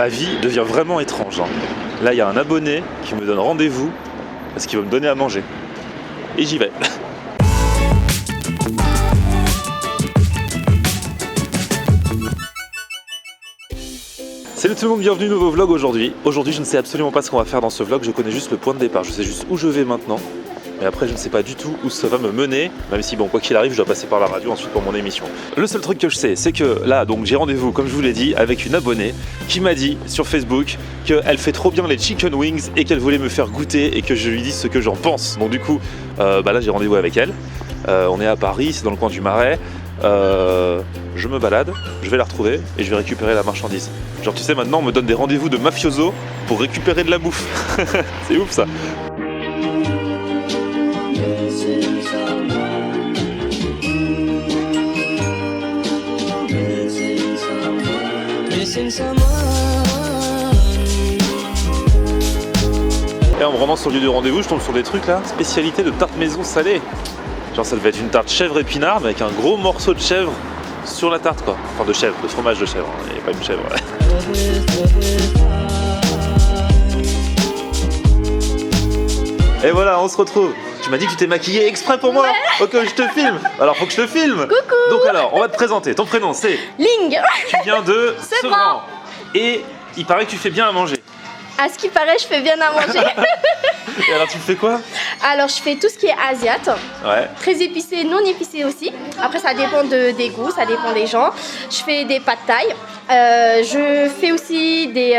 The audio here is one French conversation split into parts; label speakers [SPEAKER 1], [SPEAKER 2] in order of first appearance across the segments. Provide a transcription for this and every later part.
[SPEAKER 1] ma vie devient vraiment étrange. Hein. Là, il y a un abonné qui me donne rendez-vous parce qu'il va me donner à manger. Et j'y vais. Salut tout le monde, bienvenue, nouveau vlog aujourd'hui. Aujourd'hui, je ne sais absolument pas ce qu'on va faire dans ce vlog, je connais juste le point de départ, je sais juste où je vais maintenant. Mais après, je ne sais pas du tout où ça va me mener, même si, bon, quoi qu'il arrive, je dois passer par la radio ensuite pour mon émission. Le seul truc que je sais, c'est que là, donc, j'ai rendez-vous, comme je vous l'ai dit, avec une abonnée qui m'a dit sur Facebook qu'elle fait trop bien les chicken wings et qu'elle voulait me faire goûter et que je lui dise ce que j'en pense. Donc du coup, là, j'ai rendez-vous avec elle. On est à Paris, c'est dans le coin du Marais. Je me balade, je vais la retrouver et je vais récupérer la marchandise. Genre, tu sais, maintenant, on me donne des rendez-vous de mafioso pour récupérer de la bouffe. C'est ouf, ça. Et en me rendant sur le lieu du rendez-vous, je tombe sur des trucs là, spécialité de tarte maison salée. Genre ça devait être une tarte chèvre épinard, mais avec un gros morceau de chèvre sur la tarte quoi. Enfin de chèvre, de fromage de chèvre, il n'y a pas une chèvre. Et voilà, on se retrouve. Tu m'as dit que tu t'es maquillée exprès pour moi.
[SPEAKER 2] Ouais.
[SPEAKER 1] Ok, je te filme. Alors faut que je te filme.
[SPEAKER 2] Coucou.
[SPEAKER 1] Donc alors, on va te présenter. Ton prénom c'est
[SPEAKER 2] Ling.
[SPEAKER 1] Tu viens de
[SPEAKER 2] Sevran.
[SPEAKER 1] Et il paraît que tu fais bien à manger.
[SPEAKER 2] À ce qui paraît, je fais bien à manger.
[SPEAKER 1] Et alors tu fais quoi?
[SPEAKER 2] Alors, je fais tout ce qui est asiate.
[SPEAKER 1] Ouais.
[SPEAKER 2] Très épicé, non épicé aussi. Après, ça dépend des goûts, ça dépend des gens. Je fais des pad thai. Je fais aussi des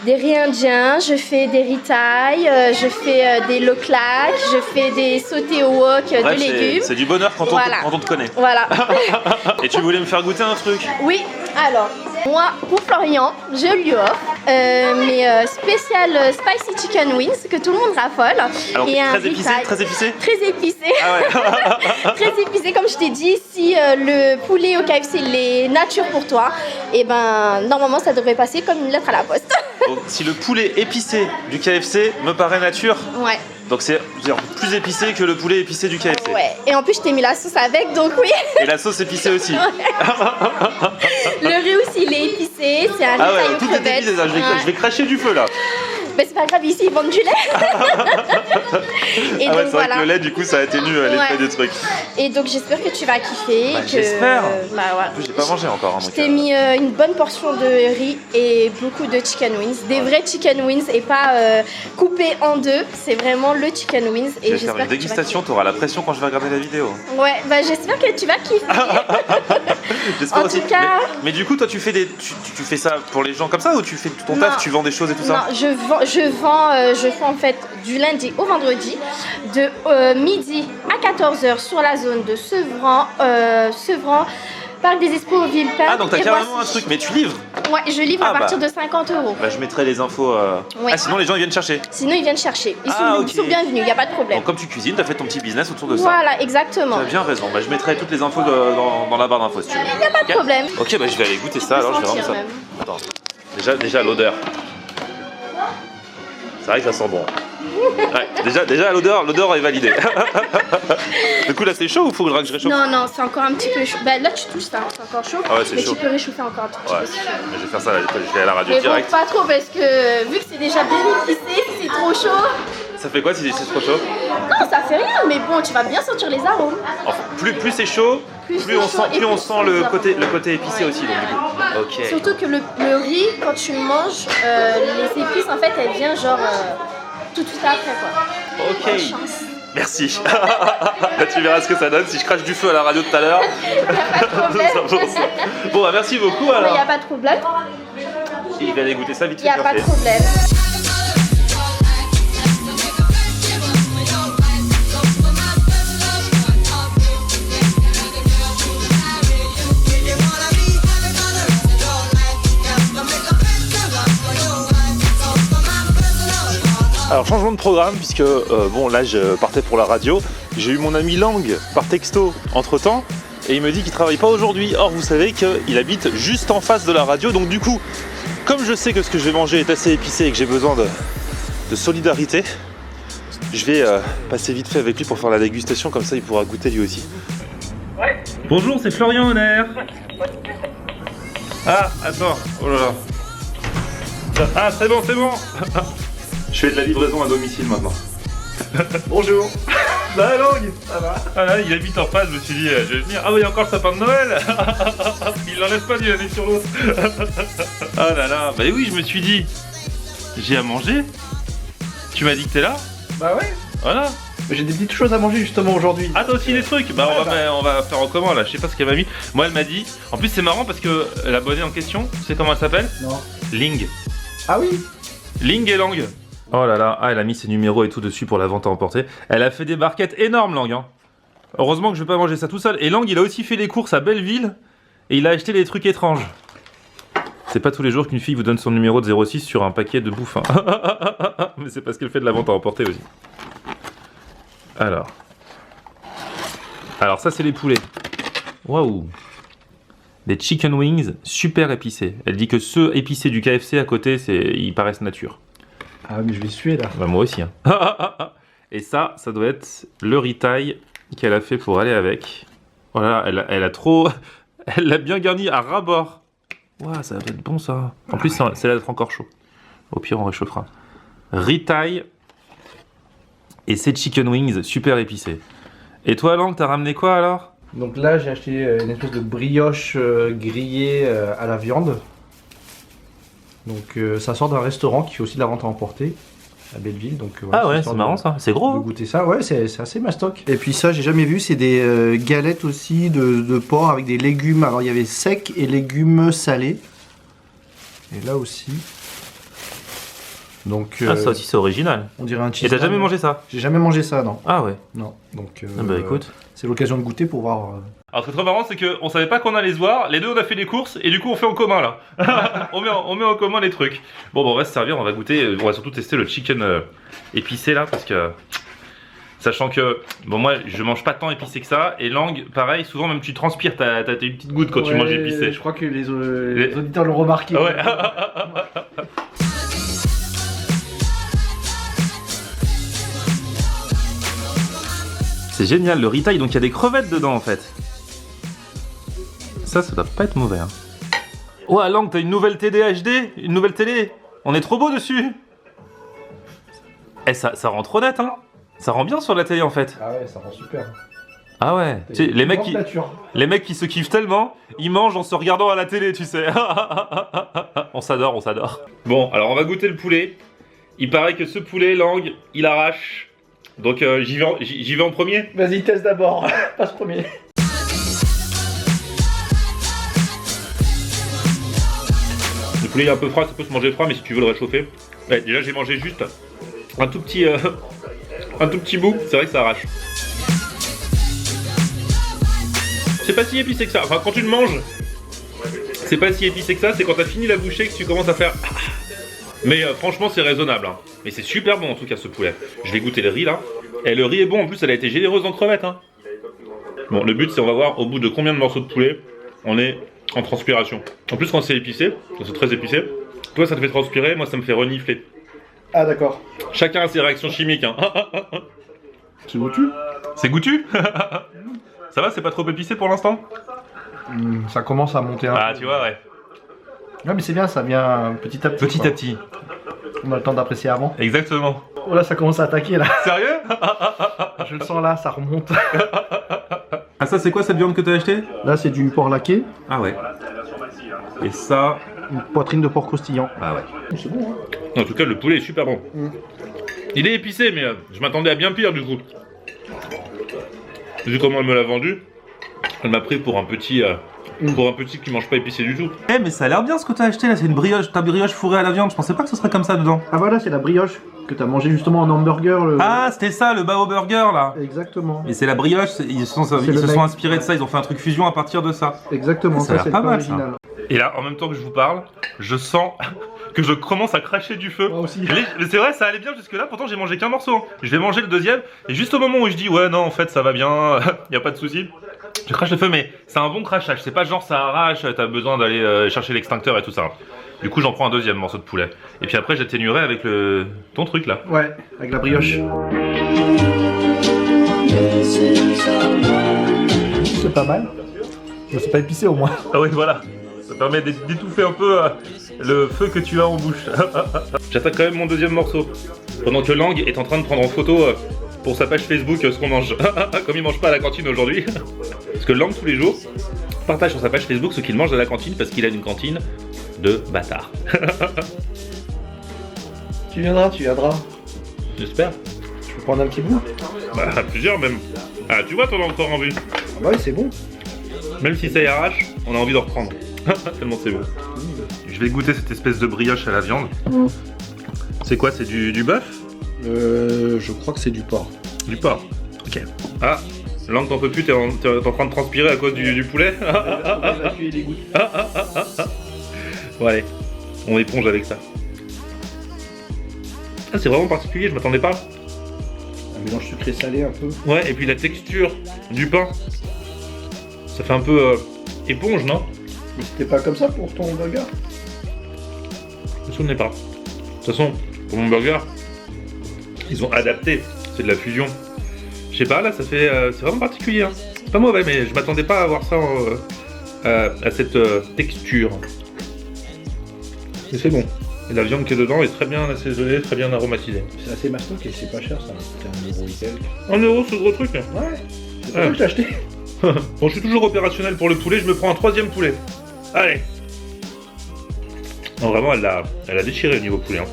[SPEAKER 2] riz indiens, je fais des riz thaï, je fais des loklak, je fais des sautés au wok de légumes.
[SPEAKER 1] C'est du bonheur quand on te connaît.
[SPEAKER 2] Voilà.
[SPEAKER 1] Et tu voulais me faire goûter un truc?
[SPEAKER 2] Oui, alors, moi, pour Florian, je lui offre mes spéciales spicy chicken wings que tout le monde raffole.
[SPEAKER 1] Alors,
[SPEAKER 2] et
[SPEAKER 1] très épicé, très épicé?
[SPEAKER 2] Très épicé.
[SPEAKER 1] Ah ouais.
[SPEAKER 2] Très épicé, comme je t'ai dit, si le poulet au KFC il est nature pour toi, et ben normalement ça devrait passer comme une lettre à la poste.
[SPEAKER 1] Donc, si le poulet épicé du KFC me paraît nature,
[SPEAKER 2] Ouais.
[SPEAKER 1] donc c'est plus épicé que le poulet épicé du KFC.
[SPEAKER 2] Ouais. Et en plus je t'ai mis la sauce avec, donc oui.
[SPEAKER 1] Et la sauce épicée aussi.
[SPEAKER 2] Le riz aussi il est épicé, c'est un riz
[SPEAKER 1] Ah ouais,
[SPEAKER 2] taillé aux
[SPEAKER 1] tout est
[SPEAKER 2] crevettes.
[SPEAKER 1] épicé, là. Je vais cracher du feu là.
[SPEAKER 2] Mais c'est pas grave, ici ils vendent du lait. Et
[SPEAKER 1] Ah ouais,
[SPEAKER 2] donc
[SPEAKER 1] c'est vrai
[SPEAKER 2] voilà.
[SPEAKER 1] que le lait du coup ça a atténue l'effet
[SPEAKER 2] Ouais.
[SPEAKER 1] du truc.
[SPEAKER 2] Et donc j'espère que tu vas kiffer.
[SPEAKER 1] Bah,
[SPEAKER 2] que,
[SPEAKER 1] j'espère.
[SPEAKER 2] Bah, voilà.
[SPEAKER 1] En plus j'ai pas mangé encore. Hein,
[SPEAKER 2] Je
[SPEAKER 1] donc,
[SPEAKER 2] t'ai mis une bonne portion de riz et beaucoup de chicken wings. Des vrais chicken wings et pas coupés en deux. C'est vraiment le chicken wings.
[SPEAKER 1] je
[SPEAKER 2] Et
[SPEAKER 1] vais faire une dégustation, t'auras la pression quand je vais regarder la vidéo.
[SPEAKER 2] Ouais, bah j'espère que tu vas kiffer.
[SPEAKER 1] J'espère
[SPEAKER 2] En
[SPEAKER 1] aussi.
[SPEAKER 2] tout cas-
[SPEAKER 1] Mais du coup toi tu fais ça pour les gens comme ça ou tu fais ton taf, tu vends des choses et tout ça?
[SPEAKER 2] Non, je fais en fait du lundi au vendredi de midi à 14h sur la zone de Sevran, Parc des Expos, Villepinte.
[SPEAKER 1] Ah donc t'as
[SPEAKER 2] et
[SPEAKER 1] carrément
[SPEAKER 2] Roissy.
[SPEAKER 1] un truc, mais tu livres?
[SPEAKER 2] Ouais, je livre
[SPEAKER 1] Ah,
[SPEAKER 2] à partir
[SPEAKER 1] bah.
[SPEAKER 2] de 50 €.
[SPEAKER 1] Bah je mettrai les infos.
[SPEAKER 2] Ouais.
[SPEAKER 1] Ah sinon les gens ils viennent chercher.
[SPEAKER 2] Sinon ils viennent chercher. Ils
[SPEAKER 1] Ok.
[SPEAKER 2] sont bienvenus, il n'y a pas de problème.
[SPEAKER 1] Donc comme tu cuisines, t'as fait ton petit business autour de ça.
[SPEAKER 2] Voilà, exactement.
[SPEAKER 1] Tu as bien raison, bah, je mettrai toutes les infos dans la barre d'infos si tu veux.
[SPEAKER 2] Il n'y a pas de problème.
[SPEAKER 1] Ok, bah je vais aller goûter ça
[SPEAKER 2] peux
[SPEAKER 1] alors, je vais vraiment
[SPEAKER 2] sentir
[SPEAKER 1] ça.
[SPEAKER 2] même.
[SPEAKER 1] Attends, déjà l'odeur. C'est vrai que ça sent bon. Ouais, déjà l'odeur est validée. Du coup là c'est chaud ou faut que je réchauffe?
[SPEAKER 2] Non, c'est encore un petit peu chaud. Bah, là tu touches ça, c'est encore chaud.
[SPEAKER 1] Ah ouais, c'est
[SPEAKER 2] mais
[SPEAKER 1] chaud.
[SPEAKER 2] tu peux réchauffer encore un tout petit
[SPEAKER 1] Ouais,
[SPEAKER 2] peu si tu veux.
[SPEAKER 1] je vais faire ça, là, je vais à la radio
[SPEAKER 2] Mais
[SPEAKER 1] direct.
[SPEAKER 2] bon, pas trop parce que vu que c'est déjà bien épicé, si c'est trop chaud.
[SPEAKER 1] Ça fait quoi si c'est trop chaud?
[SPEAKER 2] Non, ça fait rien, mais bon, tu vas bien sentir les arômes.
[SPEAKER 1] Enfin, plus c'est chaud,
[SPEAKER 2] Plus
[SPEAKER 1] plus on
[SPEAKER 2] c'est chaud et
[SPEAKER 1] sent
[SPEAKER 2] plus
[SPEAKER 1] le
[SPEAKER 2] c'est
[SPEAKER 1] côté épicé aussi donc du coup. Ok.
[SPEAKER 2] Surtout que le riz, quand tu le manges, les épices en fait elles viennent genre tout de suite après quoi.
[SPEAKER 1] Ok.
[SPEAKER 2] Bonne chance.
[SPEAKER 1] Merci. Là tu verras ce que ça donne si je crache du feu à la radio tout à l'heure. Bon bah merci beaucoup
[SPEAKER 2] Il
[SPEAKER 1] alors.
[SPEAKER 2] n'y a pas de problème.
[SPEAKER 1] Il va aller goûter ça vite
[SPEAKER 2] Il n'y
[SPEAKER 1] fait
[SPEAKER 2] a pas de
[SPEAKER 1] café.
[SPEAKER 2] problème.
[SPEAKER 1] Alors changement de programme puisque bon là je partais pour la radio, j'ai eu mon ami Lang par texto entre temps et il me dit qu'il travaille pas aujourd'hui. Or vous savez qu'il habite juste en face de la radio, donc du coup comme je sais que ce que je vais manger est assez épicé et que j'ai besoin de solidarité, je vais passer vite fait avec lui pour faire la dégustation, comme ça il pourra goûter lui aussi. Ouais. Bonjour, c'est Florian Honner. Ah, attends, oh là là. Ah, c'est bon, c'est bon. Je fais de la livraison à domicile maintenant. Bonjour. Bah Langue, ça va? Ah là, il habite en face, je me suis dit, je vais venir. Ah oui, encore le sapin de Noël. Il l'enlève pas d'une année sur l'autre. Ah là là, bah oui, je me suis dit, j'ai à manger. Tu m'as dit que t'es là?
[SPEAKER 3] Bah ouais.
[SPEAKER 1] Voilà.
[SPEAKER 3] J'ai des petites choses à manger justement aujourd'hui.
[SPEAKER 1] Ah, t'as aussi des trucs? Bah, on va faire en commun là, je sais pas ce qu'elle m'a mis. Moi, elle m'a dit. En plus, c'est marrant parce que l'abonnée en question, tu sais comment elle s'appelle?
[SPEAKER 3] Non.
[SPEAKER 1] Ling.
[SPEAKER 3] Ah oui.
[SPEAKER 1] Ling et Lang. Oh là là, ah, elle a mis ses numéros et tout dessus pour la vente à emporter. Elle a fait des barquettes énormes, Lang. Hein. Heureusement que je vais pas manger ça tout seul. Et Lang, il a aussi fait les courses à Belleville et il a acheté des trucs étranges. C'est pas tous les jours qu'une fille vous donne son numéro de 06 sur un paquet de bouffe. Hein. Mais c'est parce qu'elle fait de la vente à emporter aussi. Alors ça c'est les poulets. Waouh. Des chicken wings super épicés. Elle dit que ceux épicés du KFC à côté, ils paraissent nature.
[SPEAKER 3] Ah mais je vais suer là.
[SPEAKER 1] Bah moi aussi. Hein. Et ça doit être le retail qu'elle a fait pour aller avec. Oh là là, elle a trop... Elle l'a bien garni à ras-bord. Waouh, ça va être bon ça. En plus, ça va être encore chaud. Au pire, on réchauffera. Retail et ces chicken wings super épicés. Et toi, Lang, t'as ramené quoi alors?
[SPEAKER 3] Donc là, j'ai acheté une espèce de brioche grillée à la viande. Donc ça sort d'un restaurant qui fait aussi de la vente à emporter à Belleville. Donc, voilà,
[SPEAKER 1] ah ouais, c'est marrant ça. C'est gros.
[SPEAKER 3] De goûter ça, ouais, c'est assez mastoc. Et puis ça, j'ai jamais vu, c'est des galettes aussi de porc avec des légumes. Alors il y avait sec et légumes salés. Et là aussi. Donc,
[SPEAKER 1] ah, ça aussi c'est original.
[SPEAKER 3] On dirait un cheese.
[SPEAKER 1] Et t'as jamais mangé ça?
[SPEAKER 3] J'ai jamais mangé ça, non.
[SPEAKER 1] Ah ouais.
[SPEAKER 3] Non. Donc
[SPEAKER 1] ah bah écoute.
[SPEAKER 3] c'est l'occasion de goûter pour voir.
[SPEAKER 1] Alors ce qui est trop marrant, c'est qu'on savait pas qu'on allait se voir, les deux on a fait des courses et du coup on fait en commun là. on met en commun les trucs. Bon, on va se servir, on va goûter, on va surtout tester le chicken épicé là parce que... Sachant que, bon moi je mange pas tant épicé que ça, et Lang, pareil, souvent même tu transpires, t'as une petite goutte quand tu manges épicé.
[SPEAKER 3] Je crois que les auditeurs l'ont remarqué.
[SPEAKER 1] Ouais. C'est génial, le retail, donc il y a des crevettes dedans en fait. Ça doit pas être mauvais. Hein. Ouais, Lang, t'as une nouvelle TD HD, une nouvelle télé. On est trop beau dessus. Eh, ça rend trop net, hein. Ça rend bien sur la télé en fait.
[SPEAKER 3] Ah ouais, ça rend super.
[SPEAKER 1] Ah ouais, tu sais, les mecs qui se kiffent tellement, ils mangent en se regardant à la télé, tu sais. On s'adore, on s'adore. Bon, alors on va goûter le poulet. Il paraît que ce poulet, Lang, il arrache. Donc j'y vais en premier.
[SPEAKER 3] Vas-y, teste d'abord, passe premier.
[SPEAKER 1] Le poulet est un peu froid, ça peut se manger froid, mais si tu veux le réchauffer. Ouais, déjà j'ai mangé juste un tout petit bout, c'est vrai que ça arrache. C'est pas si épicé que ça, enfin quand tu le manges, c'est pas si épicé que ça, c'est quand t'as fini la bouchée que tu commences à faire... Mais franchement c'est raisonnable, hein. Mais c'est super bon en tout cas ce poulet. Je vais goûter le riz là. Et le riz est bon, en plus elle a été généreuse en crevettes. Hein. Bon, le but c'est on va voir au bout de combien de morceaux de poulet on est en transpiration. En plus quand c'est épicé, quand c'est très épicé, toi ça te fait transpirer, moi ça me fait renifler.
[SPEAKER 3] Ah d'accord.
[SPEAKER 1] Chacun a ses réactions chimiques. Hein.
[SPEAKER 3] C'est goûtu.
[SPEAKER 1] C'est goûtu. Ça va, c'est pas trop épicé pour l'instant?
[SPEAKER 3] Ça commence à monter un peu.
[SPEAKER 1] Ah tu vois, ouais.
[SPEAKER 3] Ouais mais c'est bien, ça vient petit à petit.
[SPEAKER 1] Petit à petit.
[SPEAKER 3] On a le temps d'apprécier avant.
[SPEAKER 1] Exactement.
[SPEAKER 3] Oh là ça commence à attaquer là.
[SPEAKER 1] Sérieux?
[SPEAKER 3] Je le sens là, ça remonte.
[SPEAKER 1] Ah ça c'est quoi cette viande que t'as acheté?
[SPEAKER 3] Là c'est du porc laqué.
[SPEAKER 1] Ah ouais. Et ça...
[SPEAKER 3] Une poitrine de porc croustillant.
[SPEAKER 1] Ah ouais.
[SPEAKER 3] C'est bon hein.
[SPEAKER 1] En tout cas le poulet est super bon. Il est épicé mais je m'attendais à bien pire du coup. Vu comment elle me l'a vendu, elle m'a pris pour un petit... Pour un petit qui mange pas épicé du tout. Eh mais ça a l'air bien ce que t'as acheté là, c'est une brioche, ta brioche fourrée à la viande, je pensais pas que ce serait comme ça dedans.
[SPEAKER 3] Ah voilà, c'est la brioche que t'as mangé justement en hamburger.
[SPEAKER 1] Ah c'était ça, le bao burger là.
[SPEAKER 3] Exactement.
[SPEAKER 1] Et c'est la brioche, ils se sont inspirés de ça, ils ont fait un truc fusion à partir de ça.
[SPEAKER 3] Exactement,
[SPEAKER 1] ça c'est
[SPEAKER 3] pas
[SPEAKER 1] mal
[SPEAKER 3] original.
[SPEAKER 1] Ça. Et là, en même temps que je vous parle, je sens que je commence à cracher du feu.
[SPEAKER 3] Moi aussi.
[SPEAKER 1] Mais c'est vrai, ça allait bien jusque là, pourtant j'ai mangé qu'un morceau. Je vais manger le deuxième, et juste au moment où je dis ouais non en fait ça va bien, y a pas de souci. Je crache le feu, mais c'est un bon crachage, c'est pas genre ça arrache, t'as besoin d'aller chercher l'extincteur et tout ça. Du coup j'en prends un deuxième morceau de poulet. Et puis après j'atténuerai avec ton truc là.
[SPEAKER 3] Ouais, avec la brioche. C'est pas mal. C'est pas épicé au moins.
[SPEAKER 1] Ah oui voilà. Ça permet d'étouffer un peu le feu que tu as en bouche. J'attaque quand même mon deuxième morceau. Pendant que Lang est en train de prendre en photo pour sa page Facebook ce qu'on mange. Comme il mange pas à la cantine aujourd'hui. Parce que Lang tous les jours partage sur sa page Facebook ce qu'il mange à la cantine parce qu'il a une cantine de bâtard.
[SPEAKER 3] Tu viendras.
[SPEAKER 1] J'espère.
[SPEAKER 3] Je peux prendre un petit bout?
[SPEAKER 1] Bah plusieurs même. Ah tu vois t'en as encore envie.
[SPEAKER 3] Ah bah ouais, c'est bon.
[SPEAKER 1] Même si ça y arrache, on a envie d'en reprendre. Tellement c'est bon. Je vais goûter cette espèce de brioche à la viande. C'est quoi? C'est du bœuf?
[SPEAKER 3] Je crois que c'est du porc.
[SPEAKER 1] Du porc. Ok. Ah, Lang t'en peux plus, t'es en train de transpirer à cause du poulet. Bon allez, on éponge avec ça. Ah, c'est vraiment particulier, je m'attendais pas.
[SPEAKER 3] Un mélange sucré-salé un peu.
[SPEAKER 1] Ouais, et puis la texture du pain. Ça fait un peu éponge, non?
[SPEAKER 3] Mais c'était pas comme ça pour ton burger?
[SPEAKER 1] Je me souvenais pas. De toute façon, pour mon burger, ils ont adapté. C'est de la fusion. Je sais pas, là, ça fait. C'est vraiment particulier. Hein. C'est pas mauvais, mais je m'attendais pas à avoir ça à cette texture. Mais c'est bon. Et la viande qui est dedans est très bien assaisonnée, très bien aromatisée.
[SPEAKER 3] C'est assez mastoc et c'est pas cher ça. C'est 1€ et quelques.
[SPEAKER 1] 1 euro ce gros truc?
[SPEAKER 3] Ouais. C'est pour ça que je l'ai acheté.
[SPEAKER 1] Bon, je suis toujours opérationnel pour le poulet, je me prends un 3e poulet. Allez. Non, vraiment, elle a déchiré le niveau poulet. Hein.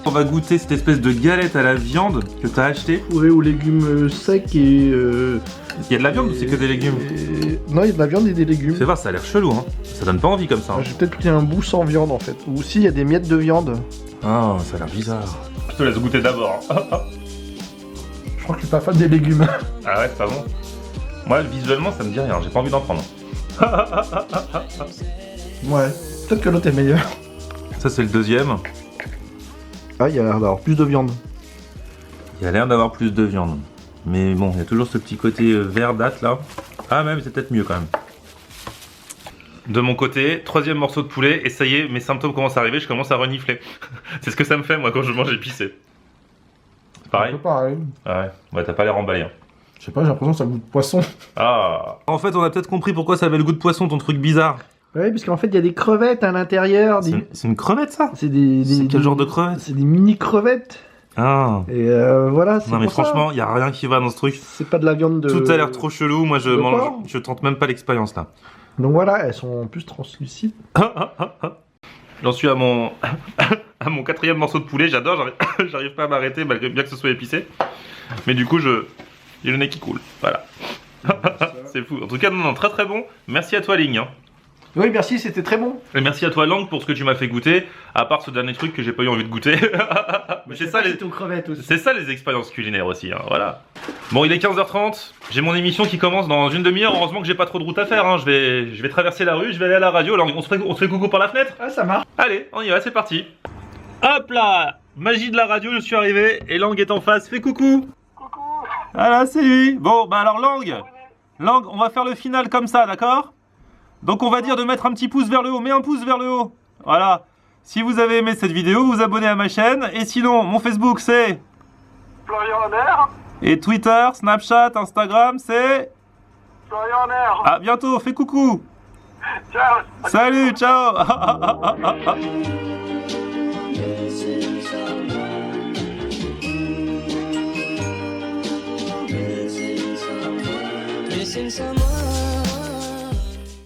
[SPEAKER 1] On va goûter cette espèce de galette à la viande que t'as acheté.
[SPEAKER 3] Fourré aux légumes secs et...
[SPEAKER 1] Il y a de la viande ou c'est que des légumes?
[SPEAKER 3] Non, il y a de la viande et des légumes.
[SPEAKER 1] Fais voir, ça a l'air chelou, hein. Ça donne pas envie comme ça. Hein.
[SPEAKER 3] J'ai peut-être pris un bout sans viande en fait. Ou si, il y a des miettes de viande.
[SPEAKER 1] Ah, ça a l'air bizarre. Je te laisse goûter d'abord.
[SPEAKER 3] Je crois que je suis pas fan des légumes.
[SPEAKER 1] Ah ouais, c'est pas bon. Moi, visuellement, ça me dit rien, j'ai pas envie d'en prendre.
[SPEAKER 3] Ouais, peut-être que l'autre est meilleur.
[SPEAKER 1] Ça, c'est le deuxième.
[SPEAKER 3] Ah, il y a l'air d'avoir plus de viande.
[SPEAKER 1] Il a l'air d'avoir plus de viande. Mais bon, il y a toujours ce petit côté verdâtre là. Ah, même, c'est peut-être mieux quand même. De mon côté, 3e morceau de poulet, et ça y est, mes symptômes commencent à arriver, je commence à renifler. C'est ce que ça me fait, moi, quand je mange épicé. Pareil?
[SPEAKER 3] Un peu pareil.
[SPEAKER 1] Ah ouais, t'as pas l'air emballé. Hein.
[SPEAKER 3] Je sais pas, j'ai l'impression que ça goûte poisson.
[SPEAKER 1] Ah. En fait, on a peut-être compris pourquoi ça avait le goût de poisson, ton truc bizarre.
[SPEAKER 3] Ouais, parce qu'en fait, il y a des crevettes à l'intérieur.
[SPEAKER 1] C'est une crevette, ça?
[SPEAKER 3] C'est des
[SPEAKER 1] quel genre de crevette?
[SPEAKER 3] C'est des mini crevettes.
[SPEAKER 1] Ah.
[SPEAKER 3] Et voilà, c'est
[SPEAKER 1] non, mais
[SPEAKER 3] pour ça.
[SPEAKER 1] franchement, il y a rien qui va dans ce truc.
[SPEAKER 3] C'est pas de la viande de...
[SPEAKER 1] Tout a l'air trop chelou, moi
[SPEAKER 3] porc.
[SPEAKER 1] je tente même pas l'expérience là.
[SPEAKER 3] Donc voilà, elles sont plus translucides.
[SPEAKER 1] J'en suis à mon 4e morceau de poulet, j'adore, j'arrive pas à m'arrêter malgré bien que ce soit épicé. Mais du coup, j'ai le nez qui coule, voilà. C'est fou. En tout cas, non, très très bon. Merci à toi, Ling. Hein.
[SPEAKER 3] Oui, merci, c'était très bon.
[SPEAKER 1] Et merci à toi, Lang, pour ce que tu m'as fait goûter. À part ce dernier truc que j'ai pas eu envie de goûter. Mais c'est ça, c'est ça les expériences culinaires aussi, hein, voilà. Bon, il est 15h30, j'ai mon émission qui commence dans une demi-heure. Heureusement que j'ai pas trop de route à faire. Hein. Je vais traverser la rue, je vais aller à la radio. Lang, on se fait coucou par la fenêtre?
[SPEAKER 3] Ah, ça marche.
[SPEAKER 1] Allez, on y va, c'est parti. Hop là, magie de la radio, je suis arrivé. Et Lang est en face, fais coucou. Coucou. Voilà, c'est lui. Bon, bah alors Lang, on va faire le final comme ça, d'accord? Donc on va dire de mettre un petit pouce vers le haut, mets un pouce vers le haut. Voilà. Si vous avez aimé cette vidéo, vous vous abonnez à ma chaîne. Et sinon, mon Facebook c'est
[SPEAKER 4] Florian Honner.
[SPEAKER 1] Et Twitter, Snapchat, Instagram c'est
[SPEAKER 4] Florian Honner.
[SPEAKER 1] À bientôt, fais coucou.
[SPEAKER 4] Ciao.
[SPEAKER 1] Salut, ciao.
[SPEAKER 5] Missing someone